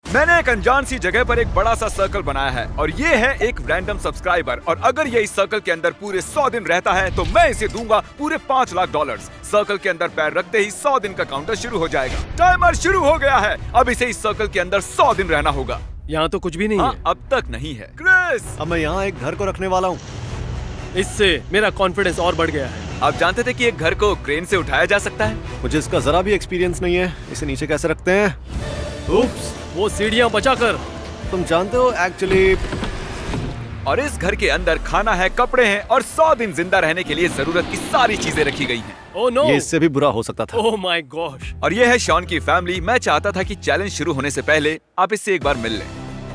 मैंने एक अनजान सी जगह पर एक बड़ा सा सर्कल बनाया है और ये है एक रैंडम सब्सक्राइबर, और अगर ये इस सर्कल के अंदर पूरे 100 दिन रहता है तो मैं इसे दूंगा पूरे $5 लाख। सर्कल के अंदर पैर रखते ही 100 दिन का काउंटर शुरू हो जाएगा। टाइमर शुरू हो गया है। अब इसे इस सर्कल के अंदर 100 दिन रहना होगा। यहाँ तो कुछ भी नहीं है। अब तक नहीं है। क्रिस, अब मैं यहाँ एक घर को रखने वाला हूँ। इससे मेरा कॉन्फिडेंस और बढ़ गया है। आप जानते थे कि एक घर को क्रेन से उठाया जा सकता है? मुझे इसका जरा भी एक्सपीरियंस नहीं है। इसे नीचे कैसे रखते हैं? उप्स, वो सीढ़ियाँ बचाकर। तुम जानते हो एक्चुअली। और इस घर के अंदर खाना है, कपड़े हैं और 100 दिन जिंदा रहने के लिए जरूरत की सारी चीजें रखी गई हैं। ओह नो, ये इससे भी बुरा हो सकता था। Oh my gosh. और ये है शॉन की फैमिली। मैं चाहता था कि चैलेंज शुरू होने से पहले आप इससे एक बार मिल लें।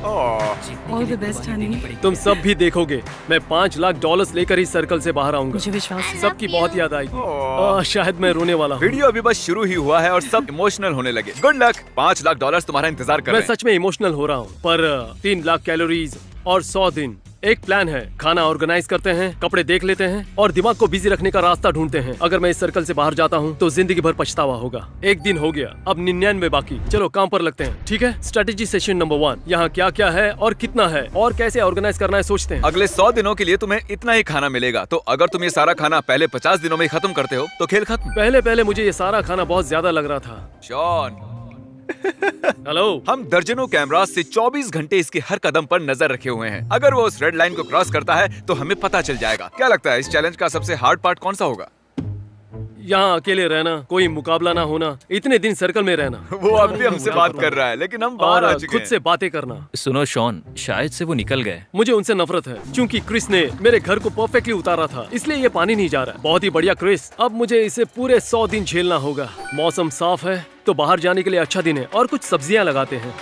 All the best, honey. तुम सब भी देखोगे, मैं $5 लाख लेकर इस सर्कल से बाहर आऊंगा। मुझे विश्वास है। सबकी बहुत याद आएगी। शायद मैं रोने वाला हूँ। वीडियो अभी बस शुरू ही हुआ है और सब इमोशनल होने लगे। Good luck. $5 लाख तुम्हारा इंतजार कर मैं रहे हैं। सच में इमोशनल हो रहा हूँ, पर 3 लाख कैलोरीज और 100 दिन। एक प्लान है, खाना ऑर्गेनाइज करते हैं, कपड़े देख लेते हैं और दिमाग को बिजी रखने का रास्ता ढूंढते हैं। अगर मैं इस सर्कल से बाहर जाता हूँ तो जिंदगी भर पछतावा होगा। एक दिन हो गया, अब 99 बाकी। चलो काम पर लगते हैं, ठीक है? Strategy session number 1। यहाँ क्या क्या है और कितना है और कैसे ऑर्गेनाइज करना है सोचते हैं। अगले 100 दिनों के लिए तुम्हें इतना ही खाना मिलेगा, तो अगर तुम ये सारा खाना पहले 50 दिनों में खत्म करते हो तो खेल खत्म। पहले मुझे ये सारा खाना बहुत ज्यादा लग रहा था। Sean, hello. हम दर्जनों कैमरा से 24 घंटे इसके हर कदम पर नजर रखे हुए हैं। अगर वो उस रेड लाइन को क्रॉस करता है तो हमें पता चल जाएगा। क्या लगता है इस चैलेंज का सबसे हार्ड पार्ट कौन सा होगा? यहाँ अकेले रहना, कोई मुकाबला ना होना, इतने दिन सर्कल में रहना। वो अब भी हमसे बात कर रहा है, लेकिन हम बाहर आ और चुके खुद हैं। से बातें करना। सुनो शॉन, शायद से वो निकल गए। मुझे उनसे नफरत है क्योंकि क्रिस ने मेरे घर को परफेक्टली उतारा था, इसलिए ये पानी नहीं जा रहा। बहुत ही बढ़िया क्रिस, अब मुझे इसे पूरे 100 दिन झेलना होगा। मौसम साफ है तो बाहर जाने के लिए अच्छा दिन है और कुछ सब्जियां लगाते हैं।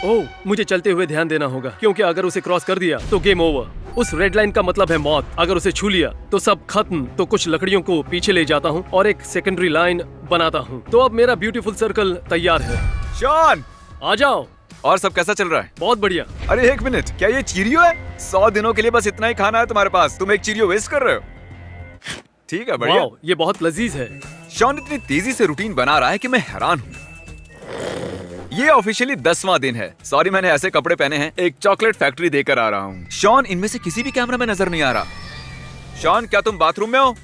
ओह, मुझे चलते हुए ध्यान देना होगा क्योंकि अगर उसे क्रॉस कर दिया तो गेम ओवर। उस रेड लाइन का मतलब है मौत। अगर उसे छू लिया तो सब खत्म। तो कुछ लकड़ियों को पीछे ले जाता हूँ और एक सेकेंडरी लाइन बनाता हूँ। तो अब मेरा ब्यूटीफुल सर्कल तैयार है। शॉन, आ जाओ। और सब कैसा चल रहा है? बहुत बढ़िया। अरे एक मिनट, क्या ये चीरियो है? 100 दिनों के लिए बस इतना ही खाना है तुम्हारे पास, तुम एक चीरियो वेस्ट कर रहे हो? ठीक है, बढ़िया। वाओ, ये बहुत लजीज है। शॉन इतनी तेजी से रूटीन बना रहा है कि मैं हैरान हूँ। ये ऑफिशियली 10वां दिन है। सॉरी, मैंने ऐसे कपड़े पहने हैं। एक चॉकलेट फैक्ट्री देकर आ रहा हूँ। शॉन, इनमें से किसी भी कैमरा में नजर नहीं आ रहा। शॉन, क्या तुम बाथरूम में हो?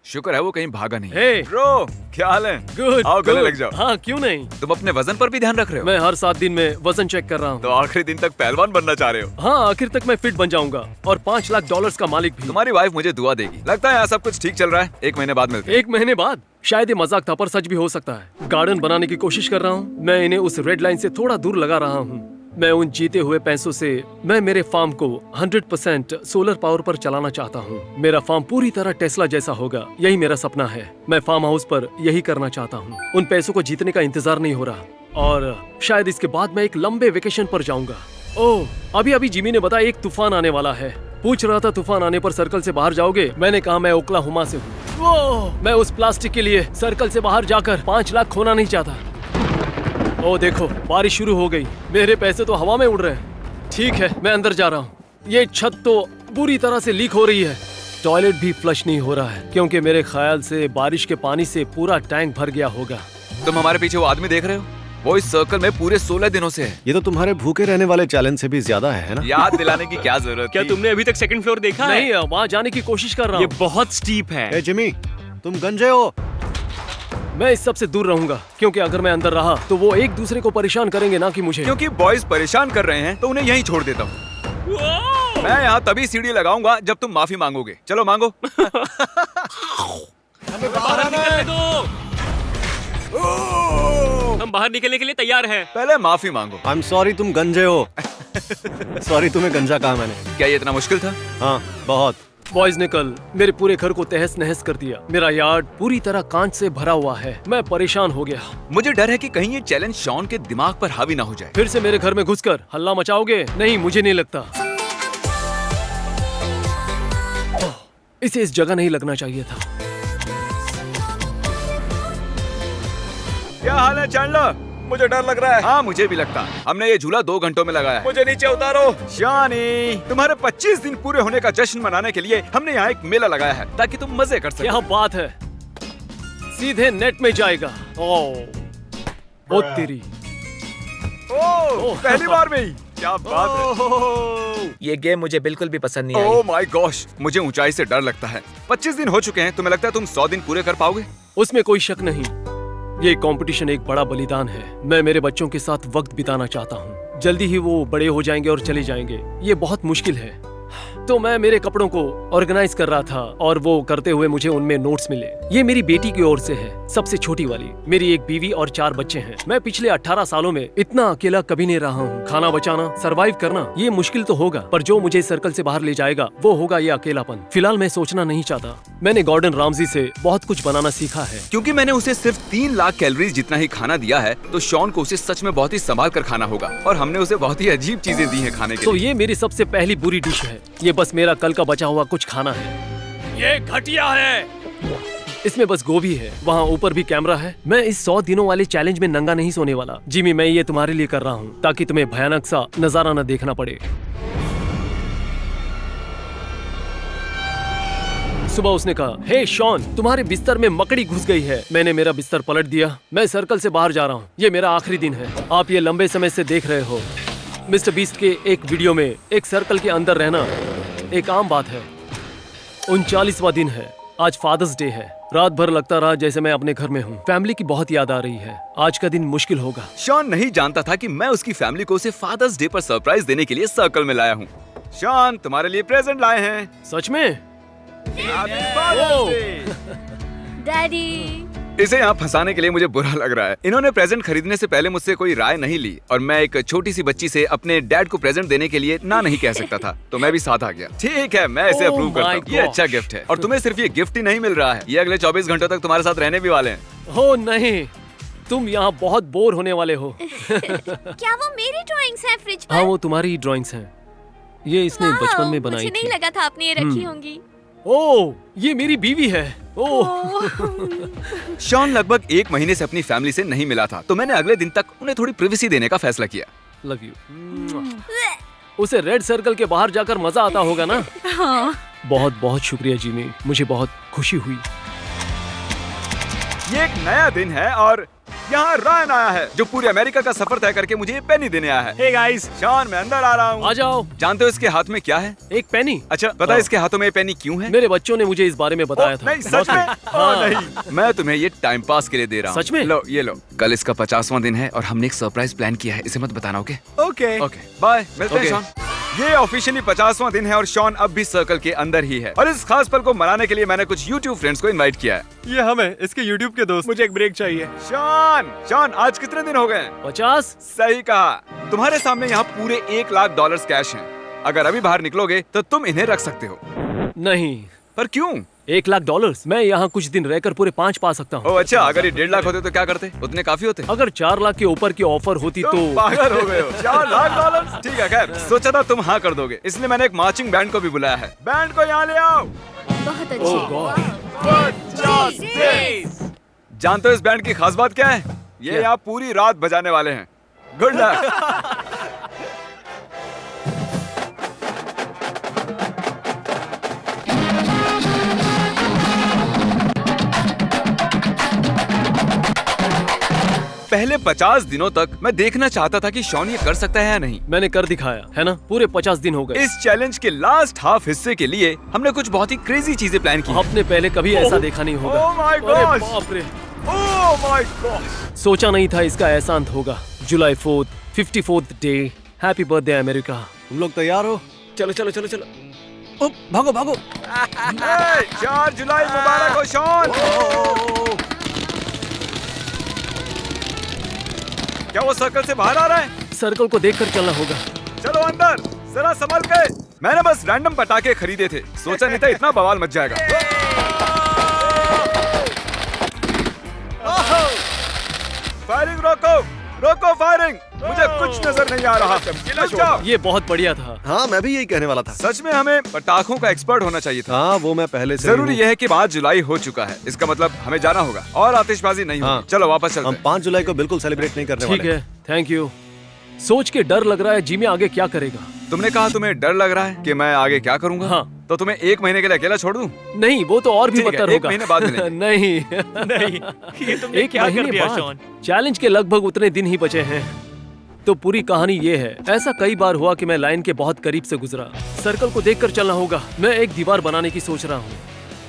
शुक्र है वो कहीं भागा नहीं। हे ब्रो, क्या हाल है? गुड। आओ गले लग जाओ। हाँ, क्यों नहीं। तुम अपने वजन पर भी ध्यान रख रहे हो? मैं हर 7 दिन में वजन चेक कर रहा हूँ। तो आखिरी दिन तक पहलवान बनना चाह रहे हो? हाँ, आखिर तक मैं फिट बन जाऊंगा और $5 लाख का मालिक भी। तुम्हारी वाइफ मुझे दुआ देगी। लगता है यहाँ सब कुछ ठीक चल रहा है। 1 महीने बाद मिलते हैं। 1 महीने बाद? शायद ये मजाक था, पर सच भी हो सकता है। गार्डन बनाने की कोशिश कर रहा हूँ। मैं इन्हें उस रेड लाइन से थोड़ा दूर लगा रहा हूँ। मैं उन जीते हुए पैसों से मैं मेरे फार्म को 100% सोलर पावर पर चलाना चाहता हूँ। मेरा फार्म पूरी तरह टेस्ला जैसा होगा। यही मेरा सपना है। मैं फार्म हाउस पर यही करना चाहता हूँ। उन पैसों को जीतने का इंतजार नहीं हो रहा और शायद इसके बाद मैं एक लंबे वेकेशन पर जाऊंगा। ओह, अभी जिमी ने बताया एक तूफान आने वाला है। पूछ रहा था तूफान आने पर सर्कल से बाहर जाओगे? मैंने कहा मैं ओक्लाहोमा से हूँ। मैं उस प्लास्टिक के लिए सर्कल से बाहर जाकर 5 लाख खोना नहीं चाहता। ओ देखो, बारिश शुरू हो गई। मेरे पैसे तो हवा में उड़ रहे हैं। ठीक है, मैं अंदर जा रहा हूँ। ये छत तो बुरी तरह से लीक हो रही है। टॉयलेट भी फ्लश नहीं हो रहा है क्योंकि मेरे ख्याल से बारिश के पानी से पूरा टैंक भर गया होगा। तुम हमारे पीछे वो आदमी देख रहे हो? वो इस सर्कल में पूरे 16 दिनों से है। ये तो तुम्हारे भूखे रहने वाले चैलेंज से भी ज्यादा है ना? याद दिलाने की क्या जरूरत क्या थी? तुमने अभी तक सेकंड फ्लोर देखा है? नहीं, वहाँ जाने की कोशिश कर रहा ये हूँ। बहुत स्टीप है। ए जिमी, तुम गंजे हो। मैं इस सब से दूर रहूंगा क्योंकि अगर मैं अंदर रहा तो वो एक दूसरे को परेशान करेंगे, ना कि मुझे। क्योंकि बॉयज परेशान कर रहे हैं तो उन्हें यहीं छोड़ देता हूँ। मैं यहाँ तभी सीढ़ी लगाऊंगा जब तुम माफी मांगोगे। चलो मांगो। हमें बाहर निकलने दो। हम बाहर निकलने के लिए तैयार हैं। पहले माफी मांगो। आई एम सॉरी, तुम गंजे हो। सॉरी, तुम्हें गंजा कहा मैंने। क्या ये इतना मुश्किल था? हाँ, बहुत। बॉयज ने कल मेरे पूरे घर को तहस नहस कर दिया। मेरा यार्ड पूरी तरह कांच से भरा हुआ है। मैं परेशान हो गया। मुझे डर है कि कहीं ये चैलेंज शॉन के दिमाग पर हावी ना हो जाए। फिर से मेरे घर में घुसकर हल्ला मचाओगे? नहीं, मुझे नहीं लगता। इसे इस जगह नहीं लगना चाहिए था। क्या हाल है चैंडलर? मुझे डर लग रहा है। हाँ, मुझे भी लगता है। हमने ये झूला 2 घंटों में लगाया है। मुझे नीचे उतारो। शानी, तुम्हारे 25 दिन पूरे होने का जश्न मनाने के लिए हमने यहाँ एक मेला लगाया है ताकि तुम मजे कर सको। यहाँ बात है सीधे नेट में जाएगा। ओ तेरी। पहली बार में ही, क्या बात है। ये गेम मुझे बिल्कुल भी पसंद नहीं आई। ओह माय गॉश, मुझे ऊंचाई से डर लगता है। 25 दिन हो चुके हैं, तुम्हें लगता है तुम 100 दिन पूरे कर पाओगे? उसमें कोई शक नहीं। ये कंपटीशन एक बड़ा बलिदान है। मैं मेरे बच्चों के साथ वक्त बिताना चाहता हूँ। जल्दी ही वो बड़े हो जाएंगे और चले जाएंगे। ये बहुत मुश्किल है। तो मैं मेरे कपड़ों को ऑर्गेनाइज कर रहा था और वो करते हुए मुझे उनमें नोट्स मिले। ये मेरी बेटी की ओर से है, सबसे छोटी वाली। मेरी एक बीवी और 4 बच्चे हैं। मैं पिछले 18 सालों में इतना अकेला कभी नहीं रहा हूँ। खाना बचाना, सरवाइव करना, ये मुश्किल तो होगा, पर जो मुझे सर्कल से बाहर ले जाएगा वो होगा ये अकेलापन। फिलहाल मैं सोचना नहीं चाहता। मैंने गॉर्डन रामजी से बहुत कुछ बनाना सीखा है। क्योंकि मैंने उसे सिर्फ 3 लाख कैलोरीज जितना ही खाना दिया है, तो शॉन को उसे सच में बहुत ही संभाल कर खाना होगा। और हमने उसे बहुत ही अजीब चीजें दी हैं खाने के तो लिए। ये मेरी सबसे पहली बुरी डिश है। ये बस मेरा कल का बचा हुआ कुछ खाना है। ये घटिया है। इसमें बस गोभी है। वहाँ ऊपर भी कैमरा है। मैं इस 100 दिनों वाले चैलेंज में नंगा नहीं सोने वाला। जिमी, मैं ये तुम्हारे लिए कर रहा हूँ ताकि तुम्हें भयानक सा नजारा न देखना पड़े। सुबह उसने कहा, हे शॉन, तुम्हारे बिस्तर में मकड़ी घुस गई है। मैंने मेरा बिस्तर पलट दिया। मैं सर्कल से बाहर जा रहा हूँ। ये मेरा आखिरी दिन है। आप ये लंबे समय से देख रहे हो। मिस्टर बीस्ट के एक वीडियो में एक सर्कल के अंदर रहना एक आम बात है। 39वां दिन है। आज फादर्स डे है। रात भर लगता रहा जैसे मैं अपने घर में हूँ। फैमिली की बहुत याद आ रही है। आज का दिन मुश्किल होगा। शॉन नहीं जानता था कि मैं उसकी फैमिली को उसे फादर्स डे पर सरप्राइज देने के लिए सर्कल में लाया हूँ। शॉन, तुम्हारे लिए प्रेजेंट लाए हैं। सच में? Happy Father's Day! डैडी। इसे यहाँ फंसाने के लिए मुझे बुरा लग रहा है। इन्होंने प्रेजेंट खरीदने से पहले मुझसे कोई राय नहीं ली और मैं एक छोटी सी बच्ची से अपने डैड को प्रेजेंट देने के लिए ना नहीं कह सकता था, तो मैं भी साथ आ गया। ठीक है, मैं इसे Oh अप्रूव करता my हूँ। ये God. अच्छा गिफ्ट है। और तुम्हें सिर्फ ये गिफ्ट ही नहीं मिल रहा है, ये अगले 24 घंटों तक तुम्हारे साथ रहने भी वाले हैं। हो नहीं, तुम यहाँ बहुत बोर होने वाले हो। क्या वो मेरी ड्राइंग्स हैं फ्रिज पर? हाँ, वो तुम्हारी ड्राइंग्स हैं। ये इसने वाओ, बचपन में बनाई मुझे नहीं थी। लगा था आपने ये रखी होंगी। ओह, ये मेरी बीवी है। ओह, शॉन लगभग 1 महीने से अपनी फैमिली से नहीं मिला था, तो मैंने अगले दिन तक उन्हें थोड़ी प्रिवेसी देने का फैसला किया। Love you. उसे रेड सर्कल के बाहर जाकर मजा आता होगा ना? हाँ। बहुत बहुत शुक्रिया जिमी, मुझे बहुत खुशी हुई। ये एक नया दिन है और यहाँ रायन आया है, जो पूरे अमेरिका का सफर तय करके मुझे ये पेनी देने आया है। हे गाइस, शॉन, मैं अंदर आ रहा हूँ। आ जाओ। जानते हो इसके हाथ में क्या है? एक पेनी। अच्छा, पता है इसके हाथों में ये पेनी क्यों है? मेरे बच्चों ने मुझे इस बारे में बताया था। नहीं, सच में? हाँ। नहीं, मैं तुम्हें ये टाइम पास के लिए दे रहा हूँ। सच में? लो, ये लो। कल इसका 50वां दिन है और हमने एक सरप्राइज प्लान किया है। इसे मत बताना, ओके? ओके। Okay, bye. मिलते हैं Okay. शॉन। ये ऑफिशियली 50वां दिन है और शॉन अब भी सर्कल के अंदर ही है। और इस खास पल को मनाने के लिए मैंने कुछ YouTube फ्रेंड्स को इनवाइट किया है। ये हम है, इसके YouTube के दोस्त। मुझे एक ब्रेक चाहिए। शॉन, आज कितने दिन हो गए? 50? सही कहा। तुम्हारे सामने यहाँ पूरे $1 लाख कैश हैं। अगर अभी बाहर निकलोगे तो तुम इन्हें रख सकते हो। नहीं। पर क्यों? $1 लाख? मैं यहाँ कुछ दिन रहकर पूरे 5 पा सकता हूँ। ओह अच्छा, अगर ये 1.5 लाख होते तो क्या करते? उतने काफी होते। अगर 4 लाख के ऊपर की ऑफर होती तुम तो पागल हो गए हो। $4 लाख? ठीक है, खैर सोचा था तुम हाँ कर दोगे, इसलिए मैंने एक मार्चिंग बैंड को भी बुलाया है। बैंड को यहाँ ले आओ। बहुत अच्छी। ओह गॉड। 50 days। जानते हो इस बैंड की खास बात क्या है? ये यहाँ पूरी रात बजाने वाले हैं। Good luck. पहले 50 दिनों तक मैं देखना चाहता था कि शॉन ये कर सकता है या नहीं। मैंने कर दिखाया है ना। पूरे 50 दिन हो गए। इस चैलेंज के लास्ट हाफ हिस्से के लिए हमने कुछ बहुत ही क्रेजी चीजें प्लान की। आपने पहले कभी ऐसा देखा नहीं होगा। Oh my अरे gosh! बाप रे। Oh my God. सोचा नहीं था इसका ऐसा अंत होगा। जुलाई 4th, 54th day. Happy birthday America. तुम लोग तैयार हो? चलो चलो चलो चलो। ओ, भागो भागो। 4 जुलाई मुबारक हो शॉन। क्या वो सर्कल से बाहर आ रहा है? सर्कल को देखकर चलना होगा। चलो अंदर, जरा संभल के। मैंने बस रैंडम पटाखे खरीदे थे, सोचा नहीं था इतना बवाल मच जाएगा। फायरिंग रोको, रोको फायरिंग। मुझे कुछ नजर नहीं आ रहा। अच्छा, ये बहुत बढ़िया था। हाँ, मैं भी यही कहने वाला था। सच में हमें पटाखों का एक्सपर्ट होना चाहिए था। हाँ, वो मैं पहले से जरूरी यह है कि 5 जुलाई हो चुका है, इसका मतलब हमें जाना होगा और आतिशबाजी नहीं हाँ। होगी। चलो वापस चलते हम हैं। 5 जुलाई को बिल्कुल सेलिब्रेट नहीं करने ठीक वाले। है, थैंक यू। सोच के डर लग रहा है जिमी आगे क्या करेगा। तुमने कहा तुम्हें डर लग रहा है कि मैं आगे क्या करूंगा? हाँ। तो तुम्हें 1 महीने के लिए अकेला छोड़ दूं? नहीं, वो तो और भी ठीक है, बदतर 1 होगा। महीने बाद मिलेंगे। नहीं नहीं, ये तुमने एक क्या कर महीने दिया बाद। शॉन? चैलेंज के लगभग उतने दिन ही बचे हैं। तो पूरी कहानी ये है, ऐसा कई बार हुआ कि मैं लाइन के बहुत करीब से गुजरा। सर्कल को देखकर चलना होगा। मैं एक दीवार बनाने की सोच रहा हूँ।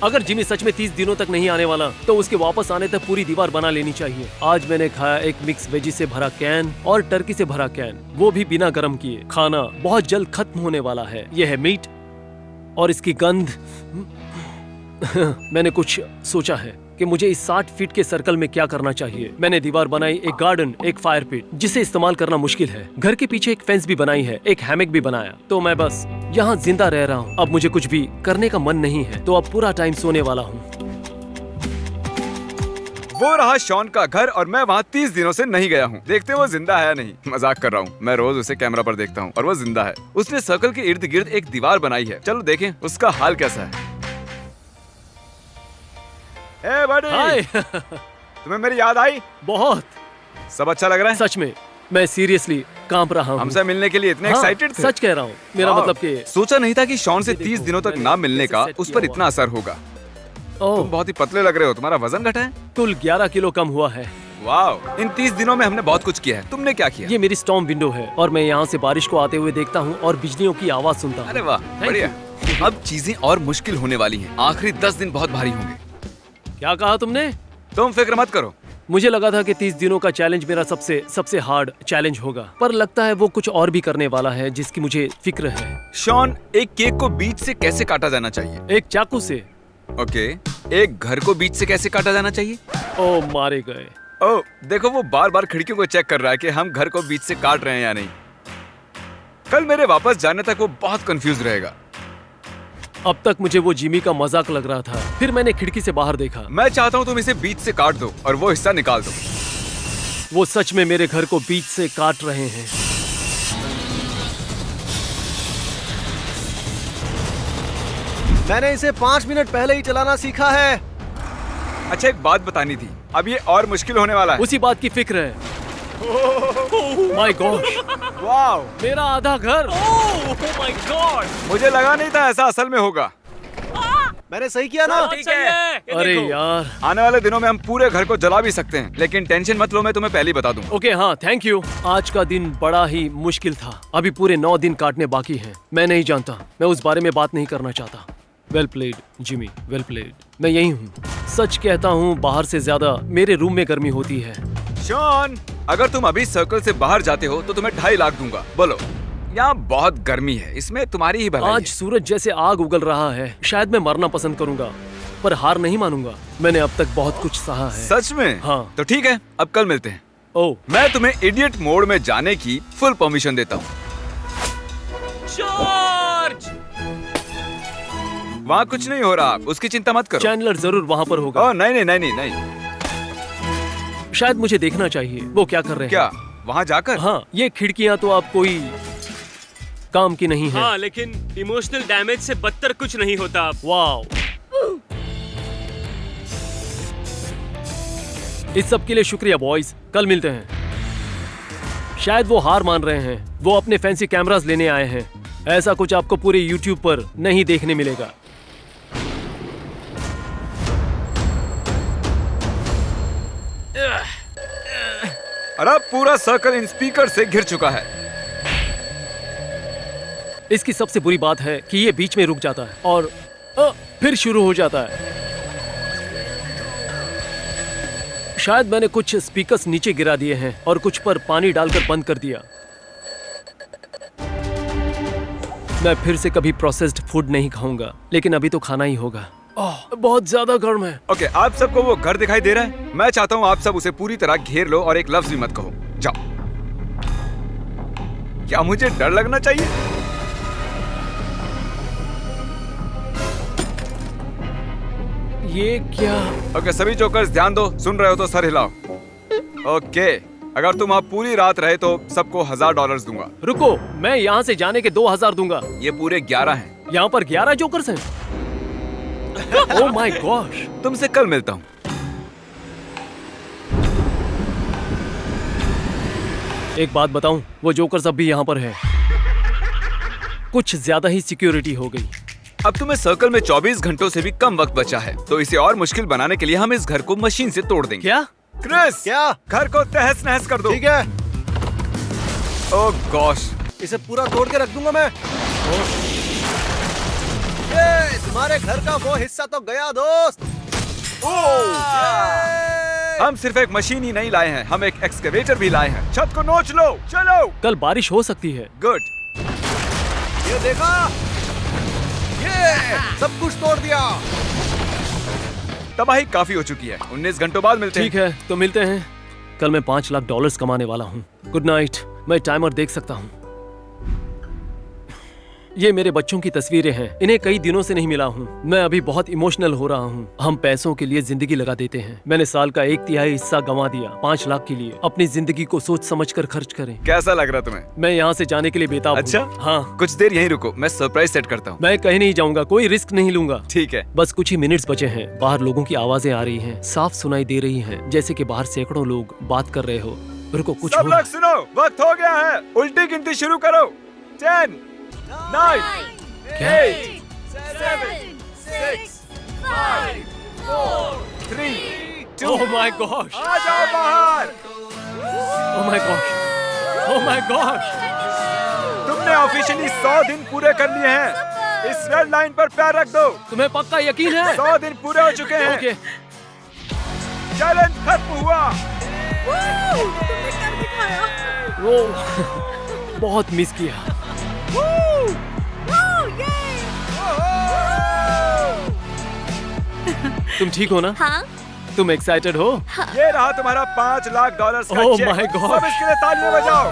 अगर जिमी सच में 30 दिनों तक नहीं आने वाला तो उसके वापस आने तक पूरी दीवार बना लेनी चाहिए। आज मैंने खाया एक मिक्स वेजी से भरा कैन और टर्की से भरा कैन, वो भी बिना गर्म किए। खाना बहुत जल्द खत्म होने वाला है। यह है मीट और इसकी गंध। मैंने कुछ सोचा है कि मुझे इस 60 फीट के सर्कल में क्या करना चाहिए। मैंने दीवार बनाई, एक गार्डन, एक फायर पिट जिसे इस्तेमाल करना मुश्किल है। घर के पीछे एक फेंस भी बनाई है, एक हैमक भी बनाया। तो मैं बस यहाँ जिंदा रह रहा हूँ। अब मुझे कुछ भी करने का मन नहीं है, तो अब पूरा टाइम सोने वाला हूँ। वो रहा शॉन का घर और मैं वहाँ 30 दिनों से नहीं गया हूँ। देखते वो जिंदा है या नहीं। मजाक कर रहा हूँ। मैं रोज उसे कैमरा पर देखता हूँ और वो जिंदा है। उसने सर्कल के इर्द गिर्द एक दीवार बनाई है। चलो देखें उसका हाल कैसा है। ए बड़ी, हाय। तुम्हें मेरी याद आई? बहुत। सब अच्छा लग रहा है? सच में मैं सीरियसली कांप रहा हूँ। हमसे मिलने के लिए इतने एक्साइटेड थे? सच कह रहा हूँ। मेरा वाह। मतलब कि सोचा नहीं था कि शॉन से 30 दिनों तक ना मिलने का उस पर इतना असर होगा। ओह, तुम बहुत ही पतले लग रहे हो। तुम्हारा वजन घटा है? कुल 11 किलो कम हुआ है। वाह, इन 30 दिनों में हमने बहुत कुछ किया है। तुमने क्या किया? ये मेरी स्टॉर्म विंडो है और मैं यहाँ से बारिश को आते हुए देखता हूँ और बिजलियों की आवाज सुनता हूँ। अरे वाह, बढ़िया। अब चीजें और मुश्किल होने वाली हैं। आखिरी 10 दिन बहुत भारी होंगे। क्या कहा तुमने? तुम फिक्र मत करो। मुझे लगा था कि 30 दिनों का चैलेंज मेरा सबसे हार्ड चैलेंज होगा, पर लगता है वो कुछ और भी करने वाला है जिसकी मुझे फिक्र है। शॉन, एक केक को बीच से कैसे काटा जाना चाहिए? एक चाकू से। ओके, एक घर को बीच से कैसे काटा जाना चाहिए? ओ, मारे गए। ओह, देखो वो बार बार खिड़कियों को चेक कर रहा है कि हम घर को बीच से काट रहे हैं या नहीं। कल मेरे वापस जाने तक वो बहुत कंफ्यूज रहेगा। अब तक मुझे वो जिमी का मजाक लग रहा था। फिर मैंने खिड़की से बाहर देखा। मैं चाहता हूँ तुम इसे बीच से काट दो और वो हिस्सा निकाल दो। वो सच में मेरे घर को बीच से काट रहे हैं। मैंने इसे 5 मिनट पहले ही चलाना सीखा है। अच्छा, एक बात बतानी थी। अब ये और मुश्किल होने वाला है। उसी बात की फिक्र है। माय गॉड, वाह, मेरा आधा घर। Oh my God! मुझे लगा नहीं था ऐसा असल में होगा। मैंने सही किया ना? ठीक है। ये अरे देखो। यार। आने वाले दिनों में हम पूरे घर को जला भी सकते हैं, लेकिन टेंशन मत लो, मैं तुम्हें पहले ही बता दूं। ओके, हाँ, थैंक यू। आज का दिन बड़ा ही मुश्किल था। अभी पूरे 9 दिन काटने बाकी हैं। मैं नहीं जानता, मैं उस बारे में बात नहीं करना चाहता। Well played Jimmy, well played. मैं यही हूँ। सच कहता हूँ, बाहर से ज्यादा मेरे रूम में गर्मी होती है। शॉन, अगर तुम अभी सर्कल से बाहर जाते हो तो तुम्हें 2.5 लाख दूंगा। बोलो। यहाँ बहुत गर्मी है, इसमें तुम्हारी ही भलाई आज है। सूरज जैसे आग उगल रहा है। शायद मैं मरना पसंद करूंगा, पर हार नहीं मानूंगा। मैंने अब तक बहुत कुछ सहा है। सच में? हाँ। तो ठीक है, अब कल मिलते हैं। ओह, मैं तुम्हें इडियट मोड में जाने की फुल परमिशन देता हूँ। जॉर्ज! वहाँ कुछ नहीं हो रहा, उसकी चिंता मत करो। चैंडलर जरूर वहाँ पर होगा। ओह नहीं नहीं नहीं नहीं नहीं। शायद मुझे देखना चाहिए वो क्या कर रहे हैं। क्या वहाँ जाकर? हाँ, ये खिड़कियाँ तो आप कोई काम की नहीं है। हाँ, लेकिन इमोशनल डैमेज से बदतर कुछ नहीं होता। वाओ। इस सब के लिए शुक्रिया बॉयज, कल मिलते हैं। शायद वो हार मान रहे हैं। वो अपने फैंसी कैमरास लेने आए हैं। ऐसा कुछ आपको पूरे यूट्यूब पर नहीं देखने मिलेगा। अरे पूरा सर्कल इन स्पीकर से घिर चुका है। इसकी सबसे बुरी बात है कि ये बीच में रुक जाता है और फिर शुरू हो जाता है। शायद मैंने कुछ स्पीकर्स नीचे गिरा दिए हैं और कुछ पर पानी डालकर बंद कर दिया। मैं फिर से कभी प्रोसेस्ड फूड नहीं खाऊंगा, लेकिन अभी तो खाना ही होगा। बहुत ज्यादा गर्म है। ओके, आप सबको वो घर दिखाई दे रहा है? मैं चाहता हूँ आप सब उसे पूरी तरह घेर लो और एक लफ्ज भी मत कहो। जाओ। क्या मुझे डर लगना चाहिए? ये क्या? ओके, सभी जोकर्स ध्यान दो। सुन रहे हो तो सर हिलाओ। ओके, अगर तुम आप पूरी रात रहे तो सबको $1000 दूंगा। रुको, मैं यहाँ से जाने के 2000 दूंगा। ये पूरे 11 हैं। यहाँ पर 11 जोकर्स हैं। Oh my gosh. तुमसे कल मिलता हूँ। एक बात बताऊं, वो जोकर्स अब भी यहाँ पर है। कुछ ज्यादा ही सिक्योरिटी हो गई। अब तुम्हें सर्कल में 24 घंटों से भी कम वक्त बचा है, तो इसे और मुश्किल बनाने के लिए हम इस घर को मशीन से तोड़ देंगे। क्या? क्रिस, क्या? घर को तहस नहस कर दो। ठीक है, ओह गॉश, इसे पूरा तोड़ के रख दूंगा मैं। ये तुम्हारे घर का वो हिस्सा तो गया दोस्त। हम सिर्फ एक मशीन ही नहीं लाए हैं, हम एक एक्सकेवेटर भी लाए हैं। छत को नोच लो, चलो। कल बारिश हो सकती है। गुड। ये देखा, ये सब कुछ तोड़ दिया। तबाही काफी हो चुकी है। 19 घंटों बाद मिलते ठीक हैं। है, तो मिलते हैं। कल मैं $5 लाख कमाने वाला हूँ। Good night. मैं टाइमर देख सकता हूँ। ये मेरे बच्चों की तस्वीरें हैं। इन्हें कई दिनों से नहीं मिला हूँ। मैं अभी बहुत इमोशनल हो रहा हूँ। हम पैसों के लिए जिंदगी लगा देते हैं। मैंने साल का 1/3 हिस्सा गंवा दिया 5 लाख के लिए। अपनी जिंदगी को सोच समझ कर खर्च करें। कैसा लग रहा तुम्हें? मैं यहाँ से जाने के लिए बेताब हूँ। अच्छा? हाँ, कुछ देर यहीं रुको, मैं सरप्राइज सेट करता हूँ। मैं कहीं नहीं जाऊंगा, कोई रिस्क नहीं लूंगा। ठीक है। बस कुछ ही मिनट्स बचे हैं। बाहर लोगों की आवाजें आ रही हैं, साफ सुनाई दे रही हैं, जैसे कि बाहर सैकड़ों लोग बात कर रहे हो। रुको, कुछ सब हो लोग सुनो, वक्त हो गया है। उल्टी गिनती शुरू करो। 10, 9, 8, 7, 6, 5, 4, 3, 2। ओह माय गॉश, आ जाओ बाहर। Oh my gosh, oh my gosh. तुमने ऑफिशियली 100 दिन पूरे कर लिए हैं। इस रेड लाइन पर पैर रख दो। तुम्हें पक्का यकीन है? 100 दिन पूरे हो चुके हैं। ओके। चैलेंज खत्म हुआ। वो बहुत मिस किया। तुम ठीक हो ना? हाँ, तुम एक्साइटेड हो? ये रहा तुम्हारा $5 लाख का Oh चेक। my God. सब इसके लिए तालियां बजाओ।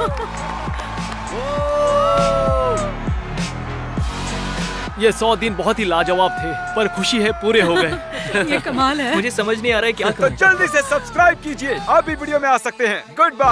ये 100 दिन बहुत ही लाजवाब थे, पर खुशी है पूरे हो गए। ये कमाल है। मुझे समझ नहीं आ रहा है क्या तो जल्दी से सब्सक्राइब कीजिए। आप भी वीडियो में आ सकते हैं। Good bye.